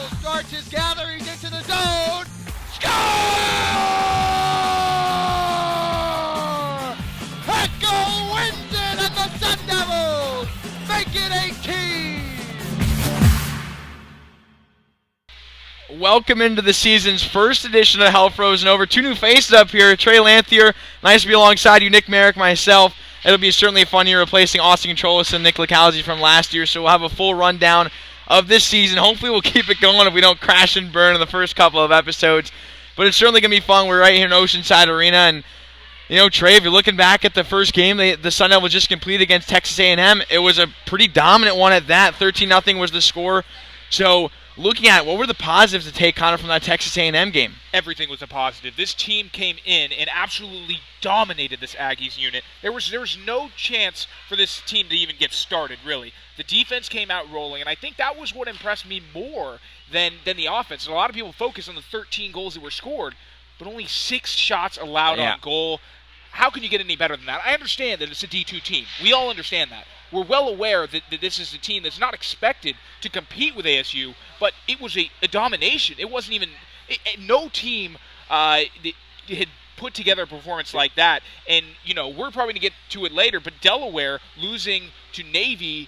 starts his gatherings into the zone. Score! Echo wins it, and the Sun Devils make it 18. Welcome into the season's first edition of Hell Frozen Over. Two new faces up here. Trey Lanthier, nice to be alongside you. Nick Merrick, myself. It'll be certainly a fun year replacing Austin Controlis and Nick Licalzi from last year, so we'll have a full rundown of this season. Hopefully we'll keep it going if we don't crash and burn in the first couple of episodes. But it's certainly going to be fun. We're right here in Oceanside Arena, and you know, Trey, if you're looking back at the first game, the Sun Devils just completed against Texas A&M. It was a pretty dominant one at that. 13-0 was the score. So looking at it, what were the positives to take kind of from that Texas A&M game? Everything was a positive. This team came in and absolutely dominated this Aggies unit. There was no chance for this team to even get started, really. The defense came out rolling, and I think that was what impressed me more than the offense. A lot of people focus on the 13 goals that were scored, but only 6 shots allowed on goal. How can you get any better than that? I understand that it's a D2 team. We all understand that. We're well aware that this is a team that's not expected to compete with ASU, but it was a domination. It wasn't even no team had put together a performance like that. And, you know, we're probably going to get to it later, but Delaware losing to Navy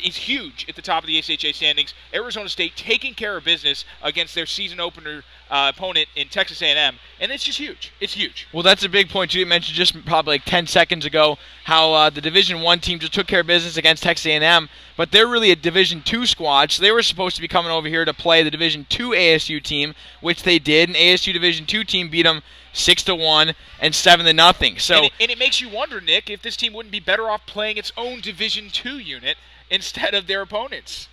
is huge at the top of the ACHA standings. Arizona State taking care of business against their season opener opponent in Texas A&M, and it's just huge. It's huge. Well, that's a big point, too. You mentioned just probably like 10 seconds ago how the Division I team just took care of business against Texas A&M, but they're really a Division II squad, so they were supposed to be coming over here to play the Division II ASU team, which they did, and ASU Division II team beat them 6-1 and 7-0. So, and it makes you wonder, Nick, if this team wouldn't be better off playing its own Division II unit instead of their opponents.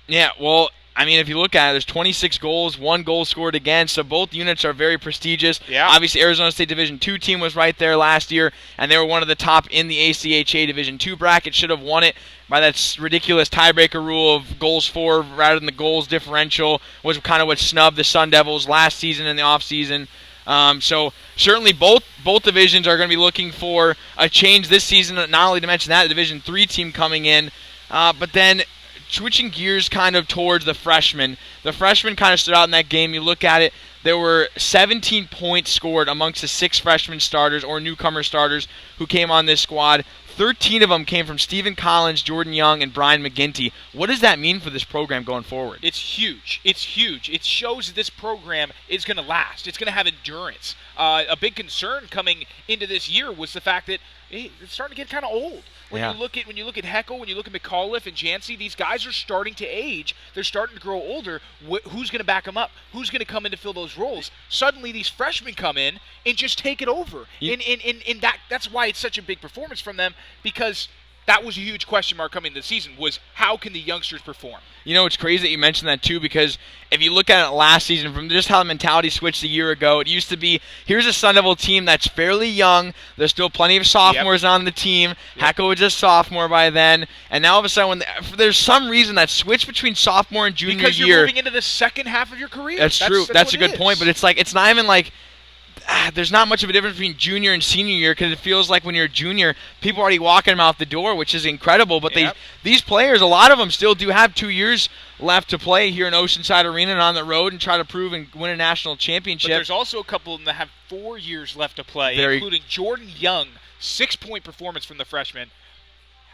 Yeah, well, I mean, if you look at it, there's 26 goals, 1 goal scored against, so both units are very prestigious. Yeah. Obviously, Arizona State Division II team was right there last year, and they were one of the top in the ACHA Division II bracket. Should have won it by that ridiculous tiebreaker rule of goals for rather than the goals differential, was kind of what snubbed the Sun Devils last season in the offseason. So certainly both divisions are going to be looking for a change this season, not only to mention that, the Division III team coming in, but then switching gears kind of towards the freshmen. The freshmen kind of stood out in that game. You look at it, there were 17 points scored amongst the 6 freshman starters or newcomer starters who came on this squad. 13 of them came from Stephen Collins, Jordan Young, and Brian McGinty. What does that mean for this program going forward? It's huge. It's huge. It shows that this program is going to last. It's going to have endurance. A big concern coming into this year was the fact that it's starting to get kind of old. When you look at Heckel, when you look at McAuliffe and Jancy, these guys are starting to age. They're starting to grow older. Who's going to back them up? Who's going to come in to fill those roles? Suddenly, these freshmen come in and just take it over. And that's why it's such a big performance from them, because that was a huge question mark coming into the season, was how can the youngsters perform? You know, it's crazy that you mentioned that, too, because if you look at it last season, from just how the mentality switched a year ago, it used to be, here's a Sun Devil team that's fairly young. There's still plenty of sophomores on the team. Heckel was just sophomore by then. And now all of a sudden, there's some reason that switch between sophomore and junior year. Because you're moving into the second half of your career. That's true. That's a good point. But it's not even like, there's not much of a difference between junior and senior year, because it feels like when you're a junior, people are already walking them out the door, which is incredible. But these players, a lot of them still do have 2 years left to play here in Oceanside Arena and on the road and try to prove and win a national championship. But there's also a couple of them that have 4 years left to play, including Jordan Young, 6-point performance from the freshman.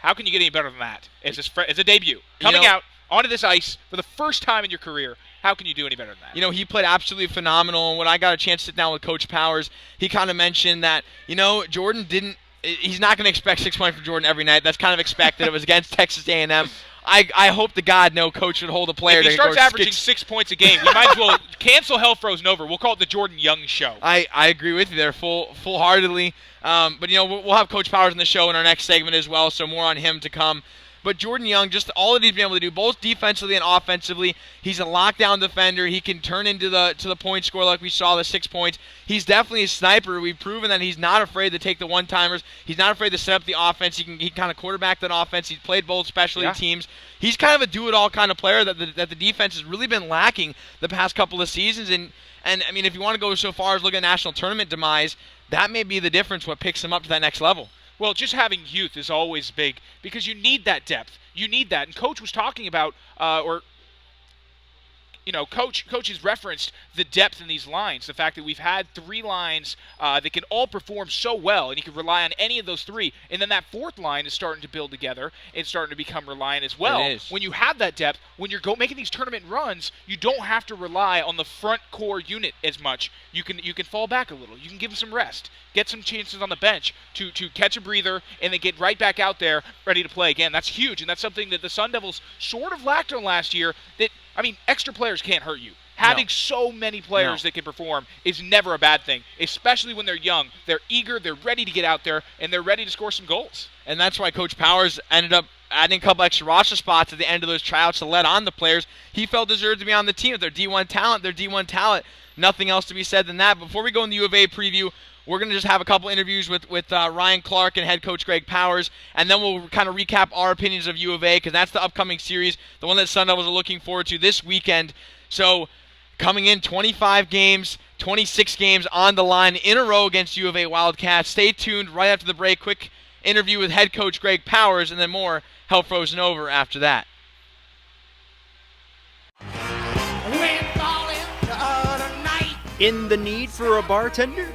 How can you get any better than that as a debut? Coming out onto this ice for the first time in your career, how can you do any better than that? You know, he played absolutely phenomenal, and when I got a chance to sit down with Coach Powers, he kind of mentioned that, you know, Jordan he's not going to expect 6 points from Jordan every night. That's kind of expected. It was against Texas A&M. I hope to God no coach would hold a player. If he starts averaging 6 points a game, we might as well cancel Hell Frozen Over. We'll call it the Jordan Young Show. I agree with you there full-heartedly. But, you know, we'll have Coach Powers in the show in our next segment as well, so more on him to come. But Jordan Young, just all that he's been able to do, both defensively and offensively, he's a lockdown defender. He can turn into the point score like we saw, the 6 points. He's definitely a sniper. We've proven that he's not afraid to take the one-timers. He's not afraid to set up the offense. He kind of quarterback that offense. He's played both specialty teams. He's kind of a do-it-all kind of player that the defense has really been lacking the past couple of seasons. And I mean, if you want to go so far as looking at national tournament demise, that may be the difference, what picks him up to that next level. Well, just having youth is always big because you need that depth. You need that. And Coach was talking about, Coach has referenced the depth in these lines, the fact that we've had 3 lines that can all perform so well, and you can rely on any of those 3, and then that 4th line is starting to build together and starting to become reliant as well. It is. When you have that depth, when you're making these tournament runs, you don't have to rely on the front core unit as much. You can fall back a little. You can give them some rest, get some chances on the bench to catch a breather, and then get right back out there ready to play again. That's huge, and that's something that the Sun Devils sort of lacked on last year. Extra players can't hurt you. Having so many players that can perform is never a bad thing, especially when they're young. They're eager, they're ready to get out there, and they're ready to score some goals. And that's why Coach Powers ended up adding a couple extra roster spots at the end of those tryouts to let on the players he felt deserved to be on the team. If they're D1 talent, they're D1 talent. Nothing else to be said than that. Before we go in the U of A preview, we're going to just have a couple interviews with Ryan Clark and head coach Greg Powers, and then we'll kind of recap our opinions of U of A, because that's the upcoming series, the one that Sun Devils are looking forward to this weekend. So coming in 25 games, 26 games on the line in a row against U of A Wildcats. Stay tuned right after the break. Quick interview with head coach Greg Powers, and then more Hell Frozen Over after that. In the need for a bartender?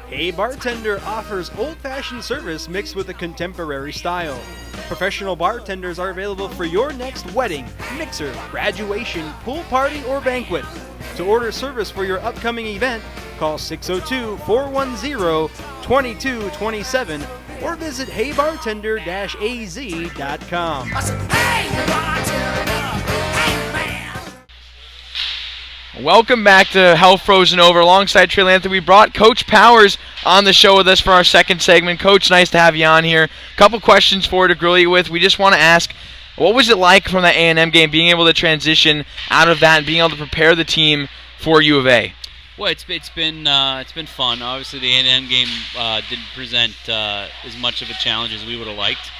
Hey Bartender offers old-fashioned service mixed with a contemporary style. Professional bartenders are available for your next wedding, mixer, graduation, pool party, or banquet. To order service for your upcoming event, call 602-410-2227 or visit heybartender-az.com. Hey, bartender, hey, man. Welcome back to Hell Frozen Over. Alongside Trey Lanther, we brought Coach Powers on the show with us for our second segment. Coach, nice to have you on here. A couple questions for you to grill you with. We just want to ask, what was it like from that A&M game, being able to transition out of that and being able to prepare the team for U of A? Well, it's been fun. Obviously, the A&M game didn't present as much of a challenge as we would have liked.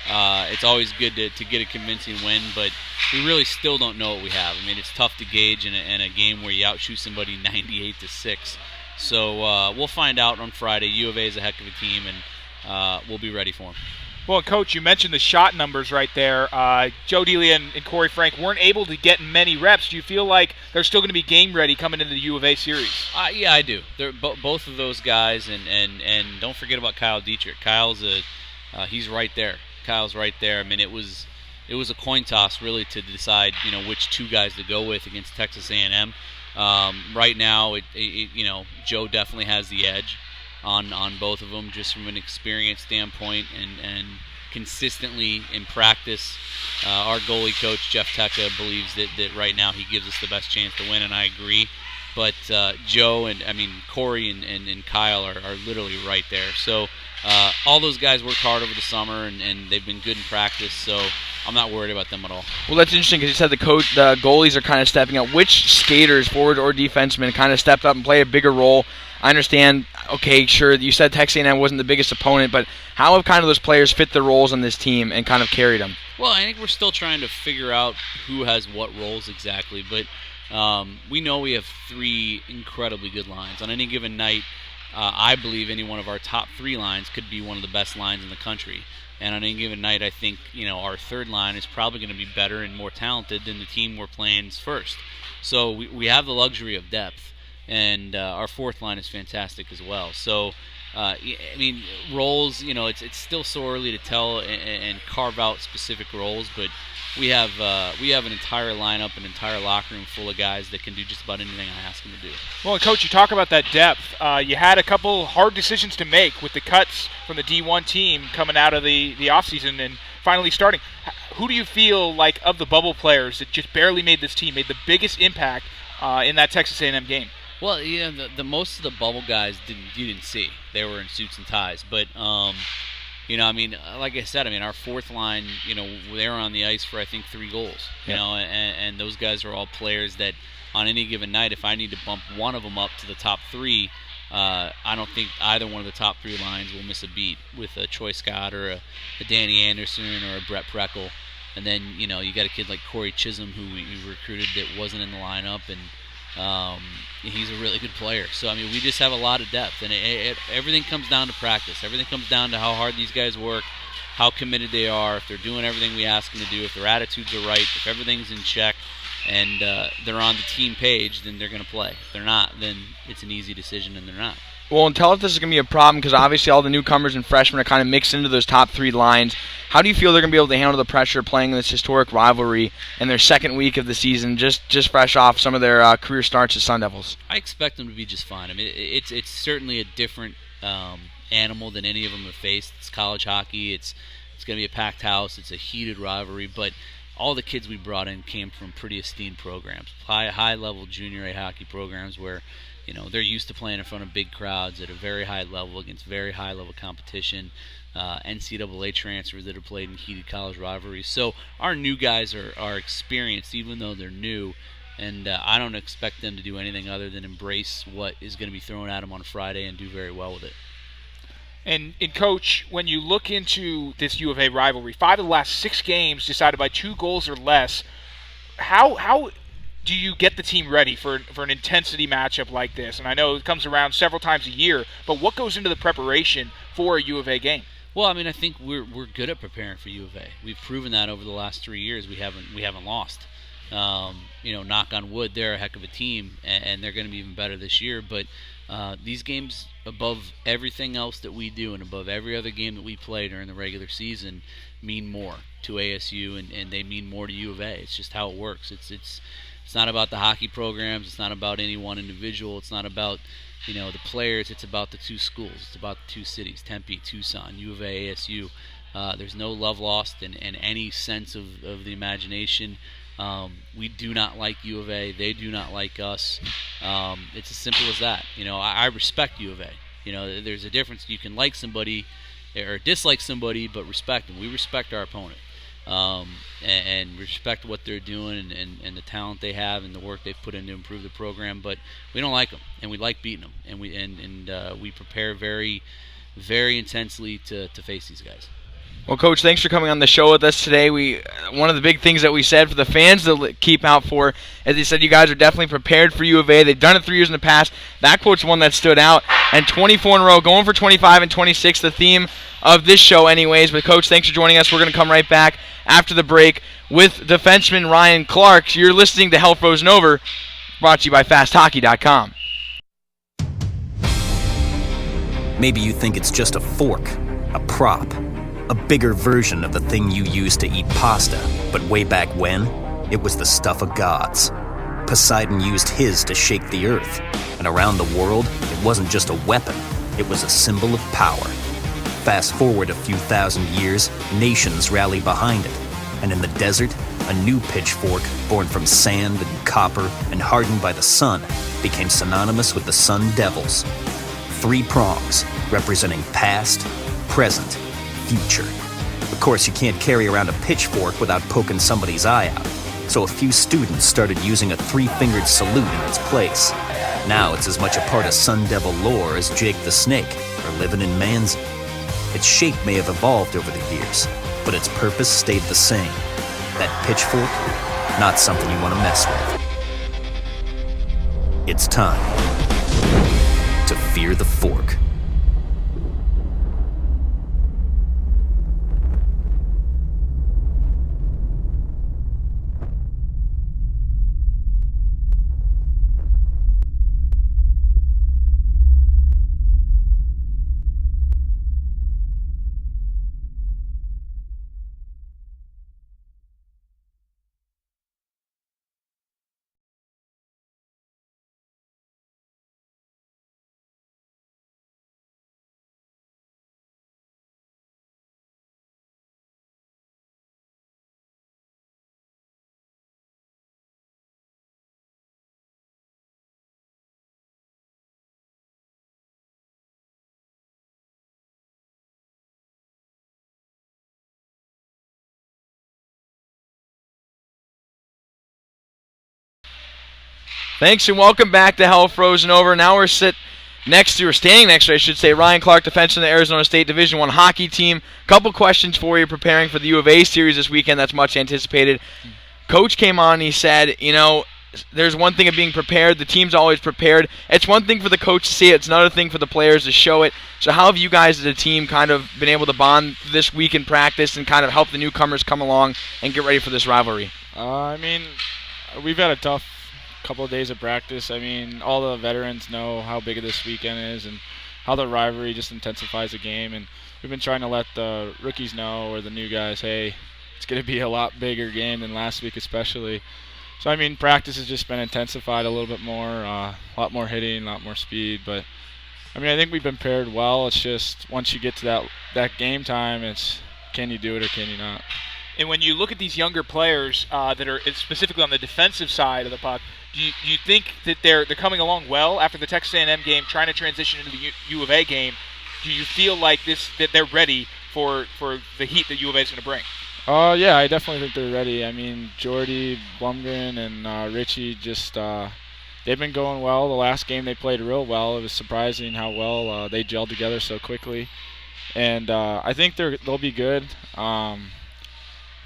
It's always good to get a convincing win, but we really still don't know what we have. I mean, it's tough to gauge in a game where you outshoot somebody 98-6. So we'll find out on Friday. U of A is a heck of a team, and we'll be ready for them. Well, Coach, you mentioned the shot numbers right there. Joe Delia and Corey Frank weren't able to get many reps. Do you feel like they're still going to be game ready coming into the U of A series? Yeah, I do. They're both of those guys, and don't forget about Kyle Dietrich. He's right there. Kyle's right there. I mean, it was a coin toss really to decide which 2 guys to go with against Texas A&M. Right now, Joe definitely has the edge on both of them, just from an experience standpoint and consistently in practice. Our goalie coach Jeff Tecca believes that right now he gives us the best chance to win, and I agree. But Joe and Corey and Kyle are literally right there. So all those guys worked hard over the summer, and they've been good in practice. So I'm not worried about them at all. Well, that's interesting because you said the goalies are kind of stepping up. Which skaters, forward or defensemen, kind of stepped up and played a bigger role? I understand, okay, sure, you said Texas A&M wasn't the biggest opponent, but how have kind of those players fit their roles on this team and kind of carried them? Well, I think we're still trying to figure out who has what roles exactly, but we know we have 3 incredibly good lines. On any given night, I believe any one of our top 3 lines could be one of the best lines in the country. And on any given night, I think our 3rd line is probably going to be better and more talented than the team we're playing's first. So we have the luxury of depth, and our 4th line is fantastic as well. So roles. It's still so early to tell and carve out specific roles, but we have an entire lineup, an entire locker room full of guys that can do just about anything I ask them to do. Well, Coach, you talk about that depth. You had a couple hard decisions to make with the cuts from the D1 team coming out of the offseason and finally starting. Who do you feel like of the bubble players that just barely made this team, made the biggest impact in that Texas A&M game? Well, the most of the bubble guys you didn't see. They were in suits and ties, but like I said, our 4th line, they were on the ice for I think 3 goals. And those guys are all players that on any given night, if I need to bump one of them up to the top 3, I don't think either one of the top 3 lines will miss a beat with a Troy Scott or a Danny Anderson or a Brett Preckle. And then you got a kid like Corey Chisholm who we recruited that wasn't in the lineup, and he's a really good player. So we just have a lot of depth, and everything comes down to practice. Everything comes down to how hard these guys work, how committed they are, if they're doing everything we ask them to do, if their attitudes are right, if everything's in check. and they're on the team page, then they're going to play. If they're not, then it's an easy decision and they're not. Well, and tell us this is going to be a problem because obviously all the newcomers and freshmen are kind of mixed into those top 3 lines. How do you feel they're going to be able to handle the pressure playing in this historic rivalry in their second week of the season, just fresh off some of their career starts as Sun Devils? I expect them to be just fine. I mean, it's certainly a different animal than any of them have faced. It's college hockey. It's going to be a packed house. It's a heated rivalry, but all the kids we brought in came from pretty esteemed programs, high-level junior A hockey programs where they're used to playing in front of big crowds at a very high level against very high-level competition, NCAA transfers that have played in heated college rivalries. So our new guys are experienced, even though they're new, and I don't expect them to do anything other than embrace what is going to be thrown at them on Friday and do very well with it. And Coach, when you look into this U of A rivalry, 5 of the last 6 games decided by 2 goals or less, how do you get the team ready for an intensity matchup like this? And I know it comes around several times a year, but what goes into the preparation for a U of A game? Well, I mean, I think we're good at preparing for U of A. We've proven that over the last 3 years. We haven't lost. Knock on wood, they're a heck of a team, and they're going to be even better this year. But these games, above everything else that we do and above every other game that we play during the regular season, mean more to ASU, and they mean more to U of A. It's just how it works. It's not about the hockey programs. It's not about any one individual. It's not about the players. It's about the 2 schools. It's about the 2 cities, Tempe, Tucson, U of A, ASU. There's no love lost in any sense of the imagination. We do not like U of A. They do not like us. It's as simple as that. I respect U of A. There's a difference. You can like somebody or dislike somebody, but respect them. We respect our opponent. And respect what they're doing and the talent they have and the work they've put in to improve the program. But we don't like them, and we like beating them, and we prepare very, very intensely to face these guys. Well, Coach, thanks for coming on the show with us today. One of the big things that we said for the fans to keep out for, as he said, you guys are definitely prepared for U of A. They've done it 3 years in the past. That quote's one that stood out. And 24 in a row, going for 25 and 26, the theme of this show anyways. But, Coach, thanks for joining us. We're going to come right back after the break with defenseman Ryan Clark. You're listening to Hell Frozen Over, brought to you by FastHockey.com. Maybe you think it's just a fork, a prop, a bigger version of the thing you use to eat pasta. But way back when, it was the stuff of gods. Poseidon used his to shake the earth. And around the world, it wasn't just a weapon, it was a symbol of power. Fast forward a few thousand years, nations rally behind it. And in the desert, a new pitchfork, born from sand and copper and hardened by the sun, became synonymous with the Sun Devils. 3 prongs, representing past, present, future. Of course, you can't carry around a pitchfork without poking somebody's eye out, so a few students started using a 3-fingered salute in its place. Now it's as much a part of Sun Devil lore as Jake the Snake or living in Manzi. Its shape may have evolved over the years, but its purpose stayed the same. That pitchfork, not something you want to mess with. It's time to fear the fork. Thanks and welcome back to Hell Frozen Over. Now we're standing next to, I should say, Ryan Clark, defenseman of the Arizona State Division I hockey team. Couple questions for you preparing for the U of A series this weekend that's much anticipated. Coach came on and he said, there's one thing of being prepared. The team's always prepared. It's one thing for the coach to see it. It's another thing for the players to show it. So how have you guys as a team kind of been able to bond this week in practice and kind of help the newcomers come along and get ready for this rivalry? we've had a tough couple of days of practice. I mean, all the veterans know how big this weekend is and how the rivalry just intensifies the game. And we've been trying to let the rookies know, or the new guys, hey, it's going to be a lot bigger game than last week especially. So, I mean, practice has just been intensified a little bit more, a lot more hitting, a lot more speed. But, I mean, I think we've been paired well. It's just once you get to that game time, it's can you do it or can you not? And when you look at these younger players that are specifically on the defensive side of the puck, do you think that they're coming along well after the Texas A&M game, trying to transition into the U of A game? Do you feel like that they're ready for the heat that U of A is going to bring? Yeah, I definitely think they're ready. I mean, Jordy, Blumgren, and Richie just they've been going well. The last game they played real well. It was surprising how well they gelled together so quickly, and I think they'll be good.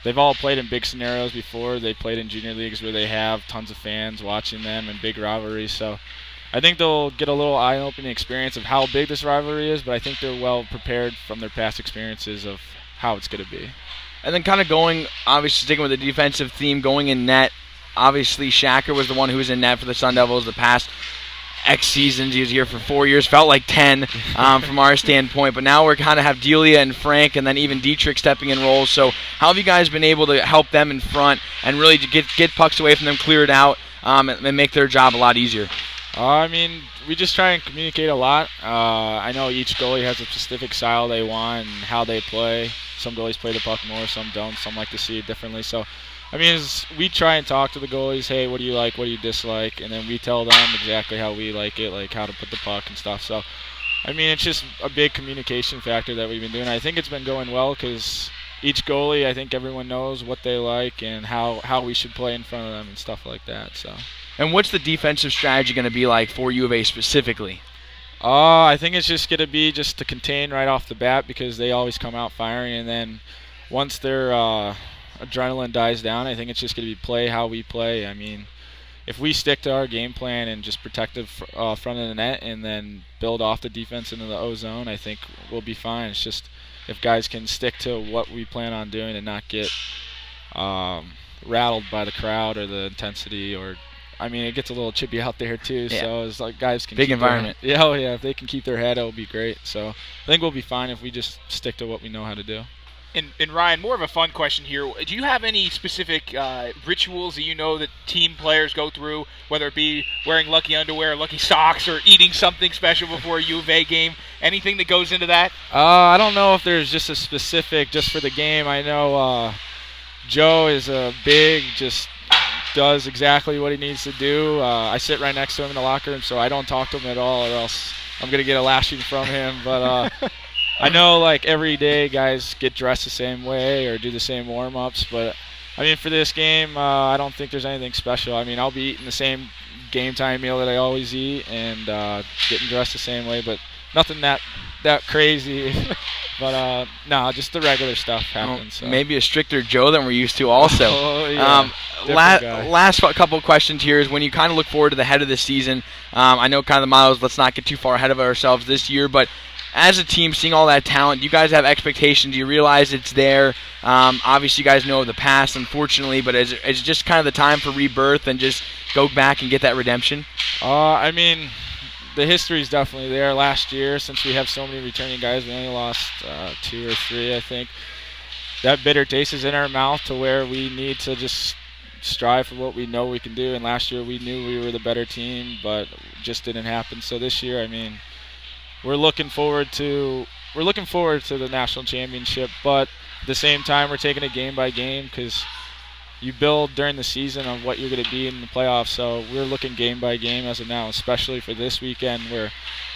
They've all played in big scenarios before. They played in junior leagues where they have tons of fans watching them and big rivalries. So I think they'll get a little eye-opening experience of how big this rivalry is, but I think they're well prepared from their past experiences of how it's going to be. And then kind of going, obviously sticking with the defensive theme, going in net. Obviously, Shacker was the one who was in net for the Sun Devils the past X seasons. He was here for 4 years, felt like 10 from our standpoint. But now we're kind of have Delia and Frank, and then even Dietrich stepping in roles. So how have you guys been able to help them in front and really get pucks away from them, clear it out, and make their job a lot easier? I mean, we just try and communicate a lot. I know each goalie has a specific style they want and how they play. Some goalies play the puck more, some don't. Some like to see it differently. So, I mean, we try and talk to the goalies, hey, what do you like, what do you dislike? And then we tell them exactly how we like it, like how to put the puck and stuff. So, I mean, it's just a big communication factor that we've been doing. I think it's been going well because each goalie, I think everyone knows what they like and how we should play in front of them and stuff like that. So. And what's the defensive strategy going to be like for U of A specifically? I think it's just going to be just to contain right off the bat because they always come out firing. And then once their adrenaline dies down, I think it's just going to be play how we play. I mean, if we stick to our game plan and just protect the front of the net and then build off the defense into the O zone, I think we'll be fine. It's just if guys can stick to what we plan on doing and not get rattled by the crowd or the intensity or I mean, it gets a little chippy out there too. Yeah. So it's like guys can big environment. If they can keep their head, it'll be great. So I think we'll be fine if we just stick to what we know how to do. And Ryan, more of a fun question here. Do you have any specific rituals that you know that team players go through, whether it be wearing lucky underwear, lucky socks, or eating something special before a U of A game? Anything that goes into that? I don't know if there's just a specific just for the game. I know Joe is a big just does exactly what he needs to do. I sit right next to him in the locker room, so I don't talk to him at all, or else I'm going to get a lashing from him. But I know, like, every day guys get dressed the same way or do the same warm-ups. But, I mean, for this game, I don't think there's anything special. I mean, I'll be eating the same game time meal that I always eat and getting dressed the same way, but nothing that crazy. But, no, just the regular stuff happens. So. Maybe a stricter Joe than we're used to also. Oh, yeah. Last couple of questions here is when you kind of look forward to the head of the season, I know kind of the motto is let's not get too far ahead of ourselves this year, but as a team, seeing all that talent, do you guys have expectations? Do you realize it's there? Obviously, you guys know the past, unfortunately, but is it just kind of the time for rebirth and just go back and get that redemption? I mean, the history is definitely there. Last year, since we have so many returning guys, we only lost 2 or 3, I think. That bitter taste is in our mouth to where we need to just strive for what we know we can do. And last year, we knew we were the better team, but it just didn't happen. So this year, I mean, we're looking forward to the national championship, but at the same time, we're taking it game by game because you build during the season on what you're going to be in the playoffs. So we're looking game by game as of now, especially for this weekend where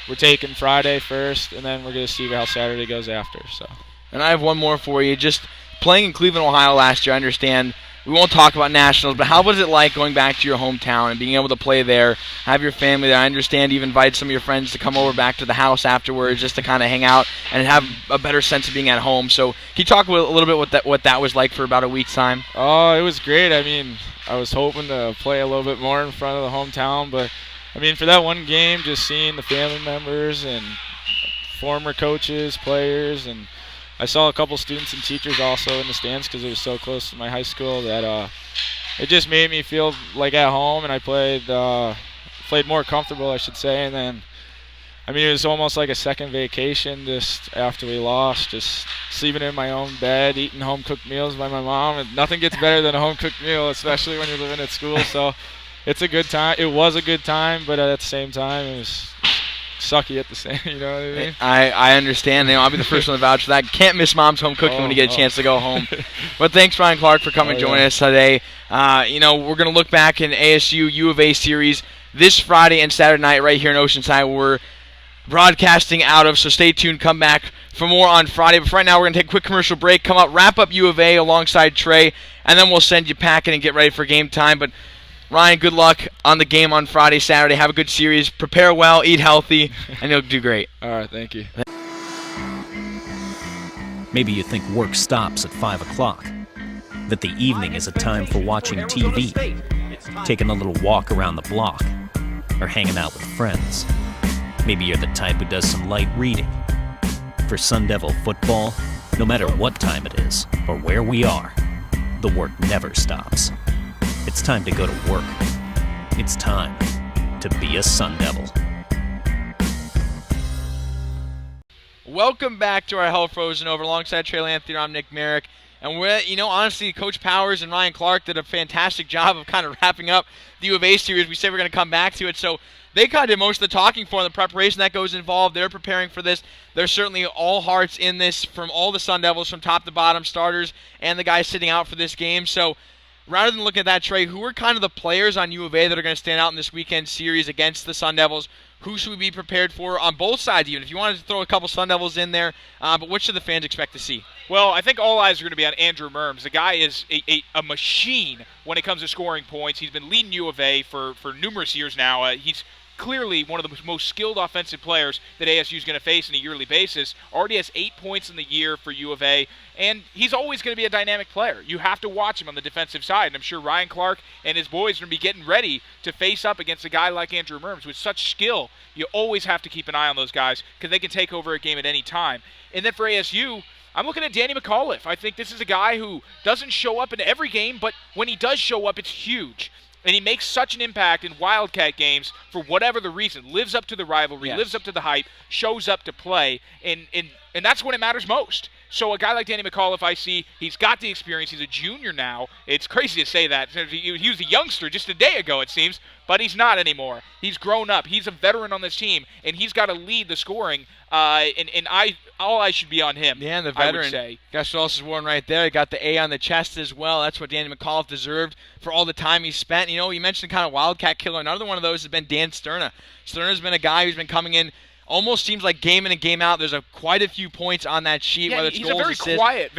we're taking Friday first, and then we're going to see how Saturday goes after. So. And I have one more for you. Just playing in Cleveland, Ohio last year, I understand we won't talk about nationals, but how was it like going back to your hometown and being able to play there, have your family there? I understand you've invited some of your friends to come over back to the house afterwards just to kind of hang out and have a better sense of being at home. So can you talk a little bit what that was like for about a week's time? Oh, it was great. I mean, I was hoping to play a little bit more in front of the hometown, but, I mean, for that one game, just seeing the family members and former coaches, players, and I saw a couple students and teachers also in the stands because it was so close to my high school that it just made me feel like at home, and I played more comfortable, I should say. And then, I mean, it was almost like a second vacation just after we lost, just sleeping in my own bed, eating home-cooked meals by my mom. And nothing gets better than a home-cooked meal, especially when you're living at school. So it's a good time. It was a good time, but at the same time, it was sucky at the same, you know what I mean? I understand. I'll be the first one to vouch for that. Can't miss mom's home cooking when you get a chance to go home. But thanks, Ryan Clark, for coming and joining us today. We're going to look back in ASU U of A series this Friday and Saturday night right here in Oceanside. We're broadcasting out of, so stay tuned. Come back for more on Friday. But for right now, we're going to take a quick commercial break, come up, wrap up U of A alongside Trey, and then we'll send you packing and get ready for game time. But Ryan, good luck on the game on Friday, Saturday. Have a good series. Prepare well, eat healthy, and you'll do great. All right, thank you. Maybe you think work stops at 5 o'clock, that the evening is a time for watching TV, taking a little walk around the block, or hanging out with friends. Maybe you're the type who does some light reading. For Sun Devil football, no matter what time it is or where we are, the work never stops. It's time to go to work. It's time to be a Sun Devil. Welcome back to our Hell Frozen Over. Alongside Trey Lanthier, I'm Nick Merrick. And honestly, Coach Powers and Ryan Clark did a fantastic job of kind of wrapping up the U of A series. We said we're going to come back to it, so they kind of did most of the talking for the preparation that goes involved. They're preparing for this. There's certainly all hearts in this from all the Sun Devils, from top to bottom, starters, and the guys sitting out for this game. So rather than looking at that, Trey, who are kind of the players on U of A that are going to stand out in this weekend series against the Sun Devils? Who should we be prepared for on both sides, even? If you wanted to throw a couple Sun Devils in there, but what should the fans expect to see? Well, I think all eyes are going to be on Andrew Merms. The guy is a machine when it comes to scoring points. He's been leading U of A for numerous years now. He's clearly one of the most skilled offensive players that ASU is going to face on a yearly basis. Already has 8 points in the year for U of A, and he's always going to be a dynamic player. You have to watch him on the defensive side, and I'm sure Ryan Clark and his boys are going to be getting ready to face up against a guy like Andrew Merms with such skill. You always have to keep an eye on those guys because they can take over a game at any time. And then for ASU, I'm looking at Danny McAuliffe. I think this is a guy who doesn't show up in every game, but when he does show up, it's huge. And he makes such an impact in Wildcat games for whatever the reason. Lives up to the rivalry, lives up to the hype, shows up to play, and that's when it matters most. So a guy like Danny McAuliffe, I see, he's got the experience. He's a junior now. It's crazy to say that. He was a youngster just a day ago, it seems, but he's not anymore. He's grown up. He's a veteran on this team, and he's got to lead the scoring. All eyes should be on him. Yeah, and the veteran. I would say. Guess what else is worn right there? He got the A on the chest as well. That's what Danny McAuliffe deserved for all the time he spent. You mentioned kind of Wildcat killer. Another one of those has been Dan Sterna. Sterna's been a guy who's been coming in almost seems like game in and game out. There's quite a few points on that sheet, whether it's he's goals, a very assists. quiet,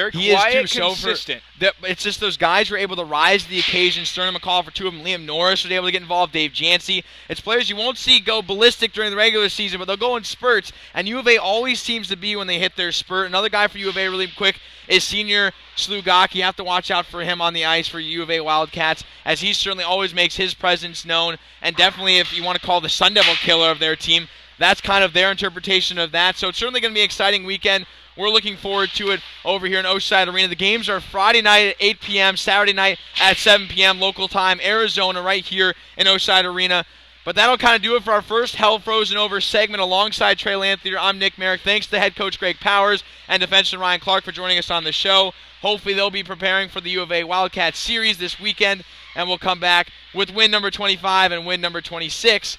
consistent. It's just those guys who are able to rise to the occasion. Sterna McCall for two of them. Liam Norris was able to get involved. Dave Jancy. It's players you won't see go ballistic during the regular season, but they'll go in spurts. And U of A always seems to be when they hit their spurt. Another guy for U of A really quick is senior Slugak. You have to watch out for him on the ice for U of A Wildcats, as he certainly always makes his presence known. And definitely, if you want to call the Sun Devil killer of their team, that's kind of their interpretation of that. So it's certainly going to be an exciting weekend. We're looking forward to it over here in Oceanside Arena. The games are Friday night at 8 p.m., Saturday night at 7 p.m. local time, Arizona, right here in Oceanside Arena. But that'll kind of do it for our first Hell Frozen Over segment alongside Trey Lanthier. I'm Nick Merrick. Thanks to head coach Greg Powers and defenseman Ryan Clark for joining us on the show. Hopefully they'll be preparing for the U of A Wildcats series this weekend, and we'll come back with win number 25 and win number 26.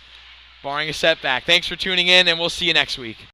Barring a setback. Thanks for tuning in, and we'll see you next week.